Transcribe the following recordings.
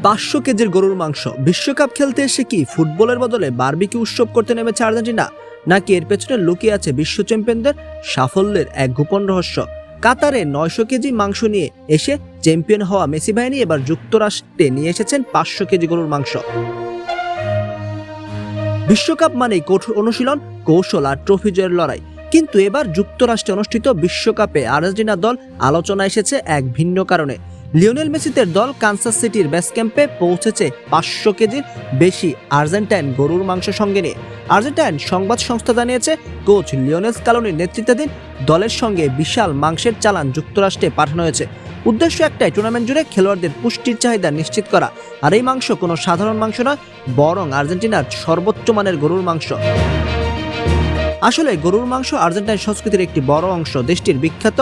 500 কেজির গরুর মাংস বিশ্বকাপ খেলতে এসে কি ফুটবলের বদলে বারবিকিউ উৎসব করতে নেমেছে আর্জেন্টিনা, নাকি এর পেছনে লুকিয়ে আছে বিশ্ব চ্যাম্পিয়নদের সাফল্যের এক গোপন রহস্য? কাতারে 900 কেজি মাংস নিয়ে এসে চ্যাম্পিয়ন হওয়া মেসি বাহিনী এবার যুক্তরাষ্ট্রে নিয়ে এসেছেন 500 কেজি গরুর মাংস। বিশ্বকাপ মানেই কঠোর অনুশীলন, কৌশল আর ট্রফি জয়ের লড়াই, কিন্তু এবার যুক্তরাষ্ট্রে অনুষ্ঠিত বিশ্বকাপে আর্জেন্টিনা দল আলোচনা এসেছে এক ভিন্ন কারণে। লিওনেল মেসিদের দল কানসাস সিটির বেস ক্যাম্পে পৌঁছেছে 500 কেজির বেশি আর্জেন্টাইন গরুর মাংস সঙ্গে নিয়ে। আর্জেন্টাইন সংবাদ সংস্থা জানিয়েছে, কোচ লিওনেল স্কালোনির নেতৃত্বাধীন দলের সঙ্গে বিশাল মাংসের চালান যুক্তরাষ্ট্রে পাঠানো হয়েছে। উদ্দেশ্য একটাই, টুর্নামেন্ট জুড়ে খেলোয়াড়দের পুষ্টির চাহিদা নিশ্চিত করা। আর এই মাংস কোনো সাধারণ মাংস নয়, বরং আর্জেন্টিনার সর্বোচ্চ মানের গরুর মাংস। আসলে গরুর মাংস আর্জেন্টাইন সংস্কৃতির একটি বড় অংশ। দেশটির বিখ্যাত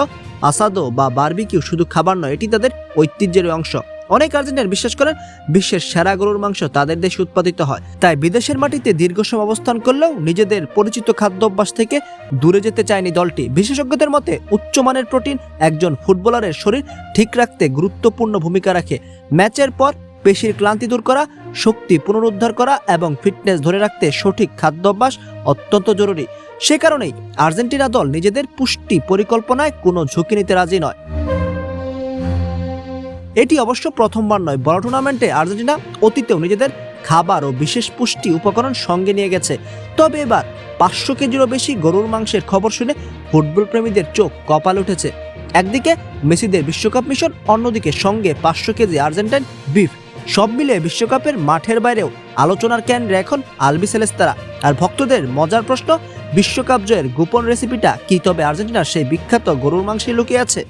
আসাদো বা বারবিকিউ শুধু খাবার নয়, এটি তাদের ঐতিহ্যের অংশ। অনেক আর্জেন্টাইন বিশ্বাস করেন বিশ্বের সেরা গরুর মাংস তাদের দেশে উৎপাদিত হয়। তাই বিদেশের মাটিতে দীর্ঘ সময় অবস্থান করলেও নিজেদের পরিচিত খাদ্যাভ্যাস থেকে দূরে যেতে চায়নি দলটি। বিশেষজ্ঞদের মতে উচ্চমানের প্রোটিন একজন ফুটবলারের শরীর ঠিক রাখতে গুরুত্বপূর্ণ ভূমিকা রাখে। ম্যাচের পর পেশির ক্লান্তি দূর করা, শক্তি পুনরুদ্ধার করা এবং ফিটনেস ধরে রাখতে সঠিক খাদ্যাভ্যাস অত্যন্ত জরুরি। সে কারণেই আর্জেন্টিনা দল নিজেদের পুষ্টি পরিকল্পনায় কোনো ঝুঁকি নিতে রাজি নয়। এটি অবশ্য প্রথমবার নয়, বড় টুর্নামেন্টে আর্জেন্টিনা অতীতেও নিজেদের খাবার ও বিশেষ পুষ্টি উপকরণ সঙ্গে নিয়ে গেছে। তবে এবার 500 কেজিরও বেশি গরুর মাংসের খবর শুনে ফুটবল প্রেমীদের চোখ কপালে উঠেছে। একদিকে মেসিদের বিশ্বকাপ মিশন, অন্যদিকে সঙ্গে 500 কেজি আর্জেন্টাইন বিফ। সব মিলে বিশ্বকাপের মাঠের বাইরেও আলোচনার কেন্দ্রে এখন আলবিসেলেস্তারা। আর ভক্তদের মজার প্রশ্ন, বিশ্বকাপ জয়ের গোপন রেসিপিটা কি তবে আর্জেন্টিনার সেই বিখ্যাত গরুর মাংসে লুকিয়ে আছে?